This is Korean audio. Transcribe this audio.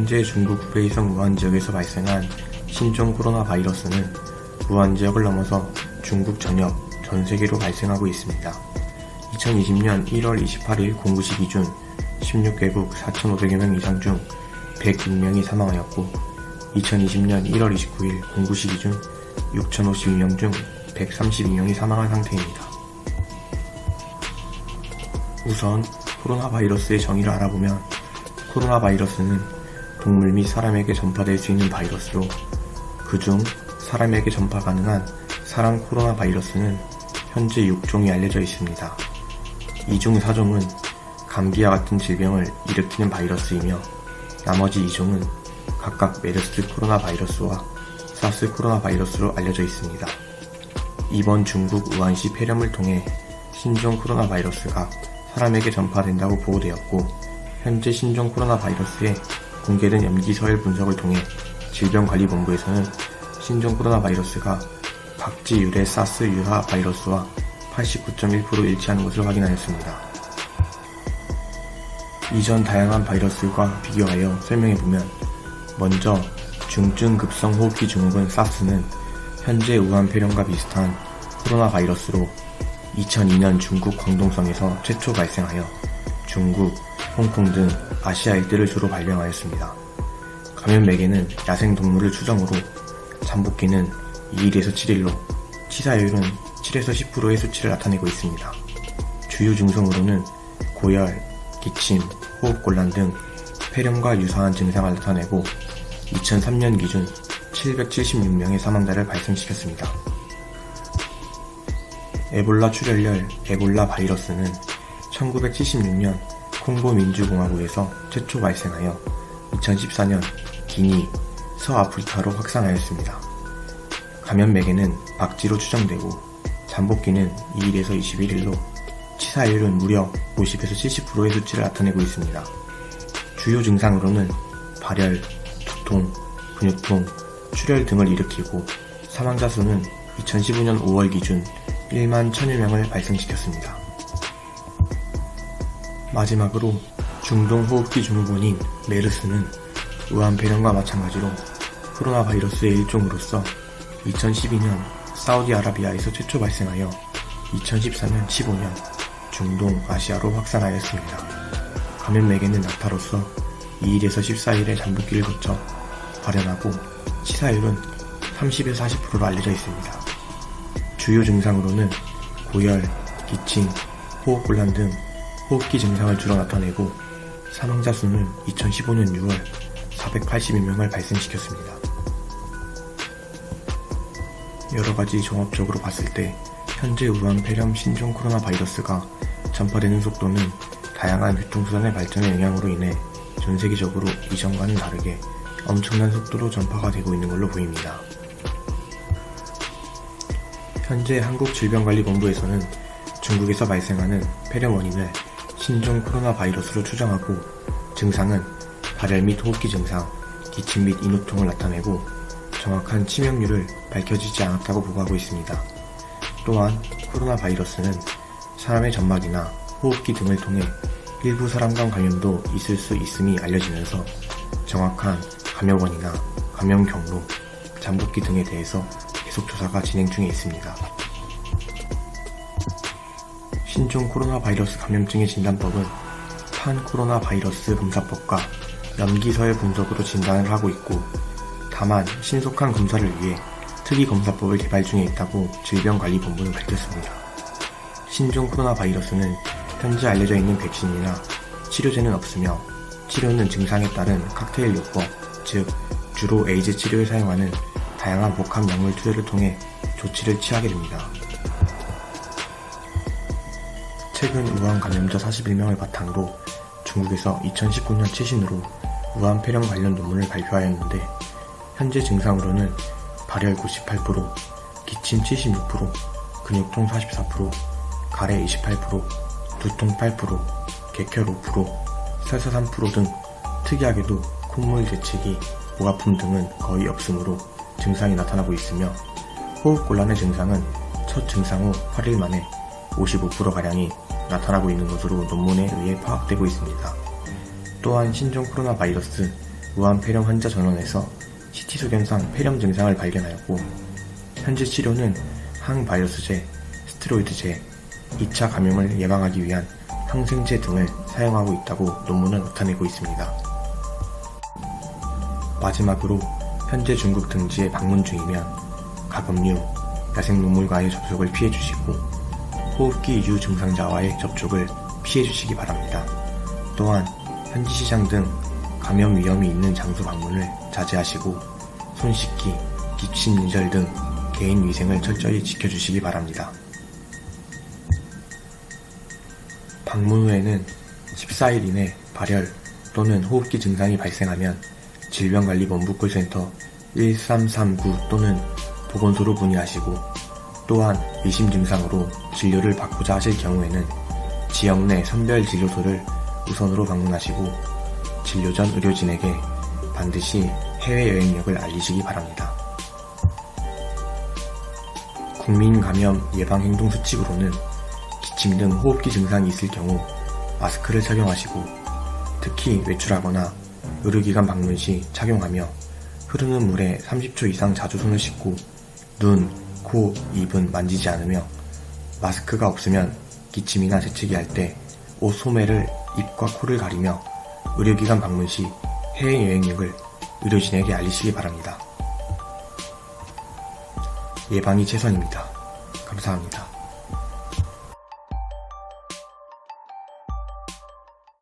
현재 중국 후베이성 우한 지역에서 발생한 신종 코로나 바이러스는 우한 지역을 넘어서 중국 전역, 전 세계로 발생하고 있습니다. 2020년 1월 28일 공구시 기준 16개국 4,500여 명 이상 중 106명이 사망하였고 2020년 1월 29일 공구시 기준 6,052명 중 132명이 사망한 상태입니다. 우선 코로나 바이러스의 정의를 알아보면 코로나 바이러스는 동물 및 사람에게 전파될 수 있는 바이러스로 그중 사람에게 전파 가능한 사람 코로나 바이러스는 현재 6종이 알려져 있습니다. 이 중 4종은 감기와 같은 질병을 일으키는 바이러스이며 나머지 2종은 각각 메르스 코로나 바이러스와 사스 코로나 바이러스로 알려져 있습니다. 이번 중국 우한시 폐렴을 통해 신종 코로나 바이러스가 사람에게 전파된다고 보고되었고 현재 신종 코로나 바이러스의 공개된 염기 서열 분석을 통해 질병관리본부에서는 신종 코로나 바이러스가 박쥐 유래 사스 유사 바이러스와 89.1% 일치하는 것을 확인하였습니다. 이전 다양한 바이러스과 비교하여 설명해보면 먼저 중증 급성 호흡기 증후군 사스는 현재 우한 폐렴과 비슷한 코로나 바이러스로 2002년 중국 광동성에서 최초 발생하여 중국, 홍콩 등 아시아 일대를 주로 발병하였습니다. 감염 매개는 야생동물을 추정으로 잠복기는 2일에서 7일로 치사율은 7에서 10%의 수치를 나타내고 있습니다. 주요 증상으로는 고열, 기침, 호흡곤란 등 폐렴과 유사한 증상을 나타내고 2003년 기준 776명의 사망자를 발생시켰습니다. 에볼라 출혈열 에볼라 바이러스는 1976년 콩고 민주공화국에서 최초 발생하여 2014년 기니, 서아프리카로 확산하였습니다. 감염 매개는 박쥐로 추정되고 잠복기는 2일에서 21일로 치사율은 무려 50에서 70%의 수치를 나타내고 있습니다. 주요 증상으로는 발열, 두통, 근육통, 출혈 등을 일으키고 사망자 수는 2015년 5월 기준 1만 1000여 명을 발생시켰습니다. 마지막으로 중동호흡기 증후군인 메르스는 우한 폐렴과 마찬가지로 코로나 바이러스의 일종으로서 2012년 사우디아라비아에서 최초 발생하여 2014년 15년 중동 아시아로 확산하였습니다. 감염 매개는 낙타로서 2일에서 14일의 잠복기를 거쳐 발현하고 치사율은 30에서 40%로 알려져 있습니다. 주요 증상으로는 고열, 기침, 호흡곤란 등 호흡기 증상을 주로 나타내고 사망자 수는 2015년 6월 482명을 발생시켰습니다. 여러가지 종합적으로 봤을 때 현재 우한 폐렴 신종 코로나 바이러스가 전파되는 속도는 다양한 교통수단의 발전의 영향으로 인해 전 세계적으로 이전과는 다르게 엄청난 속도로 전파가 되고 있는 걸로 보입니다. 현재 한국질병관리본부에서는 중국에서 발생하는 폐렴 원인을 신종 코로나 바이러스로 추정하고 증상은 발열 및 호흡기 증상, 기침 및 인후통을 나타내고 정확한 치명률을 밝혀지지 않았다고 보고하고 있습니다. 또한 코로나 바이러스는 사람의 점막이나 호흡기 등을 통해 일부 사람 간 감염도 있을 수 있음이 알려지면서 정확한 감염원이나 감염 경로, 잠복기 등에 대해서 계속 조사가 진행 중에 있습니다. 신종 코로나 바이러스 감염증의 진단법은 판코로나 바이러스 검사법과 염기서열 분석으로 진단을 하고 있고 다만 신속한 검사를 위해 특이검사법을 개발 중에 있다고 질병관리본부는 밝혔습니다. 신종 코로나 바이러스는 현재 알려져 있는 백신이나 치료제는 없으며 치료는 증상에 따른 칵테일 요법, 즉 주로 에이즈 치료에 사용하는 다양한 복합 약물 투여를 통해 조치를 취하게 됩니다. 최근 우한 감염자 41명을 바탕으로 중국에서 2019년 최신으로 우한 폐렴 관련 논문을 발표하였는데 현재 증상으로는 발열 98%, 기침 76%, 근육통 44%, 가래 28%, 두통 8%, 객혈 5%, 설사 3% 등 특이하게도 콧물 재채기, 목 아픔 등은 거의 없으므로 증상이 나타나고 있으며 호흡곤란의 증상은 첫 증상 후 8일 만에 55%가량이 나타나고 있는 것으로 논문에 의해 파악되고 있습니다. 또한 신종 코로나 바이러스 무한 폐렴 환자 전원에서 CT 소견상 폐렴 증상을 발견하였고, 현재 치료는 항바이러스제, 스테로이드제, 2차 감염을 예방하기 위한 항생제 등을 사용하고 있다고 논문은 나타내고 있습니다. 마지막으로 현재 중국 등지에 방문 중이면 가금류, 야생동물과의 접촉을 피해주시고 호흡기 이주 증상자와의 접촉을 피해주시기 바랍니다. 또한 현지시장 등 감염 위험이 있는 장소 방문을 자제하시고 손 씻기, 기침 예절 등 개인 위생을 철저히 지켜주시기 바랍니다. 방문 후에는 14일 이내 발열 또는 호흡기 증상이 발생하면 질병관리본부 콜센터 1339 또는 보건소로 문의하시고, 또한 의심 증상으로 진료를 받고자 하실 경우에는 지역 내 선별진료소를 우선으로 방문하시고 진료 전 의료진에게 반드시 해외여행력을 알리시기 바랍니다. 국민감염 예방행동수칙으로는 기침 등 호흡기 증상이 있을 경우 마스크를 착용하시고, 특히 외출하거나 의료기관 방문 시 착용하며 흐르는 물에 30초 이상 자주 손을 씻고 눈, 코, 입은 만지지 않으며, 마스크가 없으면 기침이나 재채기 할 때 옷 소매를 입과 코를 가리며 의료기관 방문 시 해외여행력을 의료진에게 알리시기 바랍니다. 예방이 최선입니다. 감사합니다.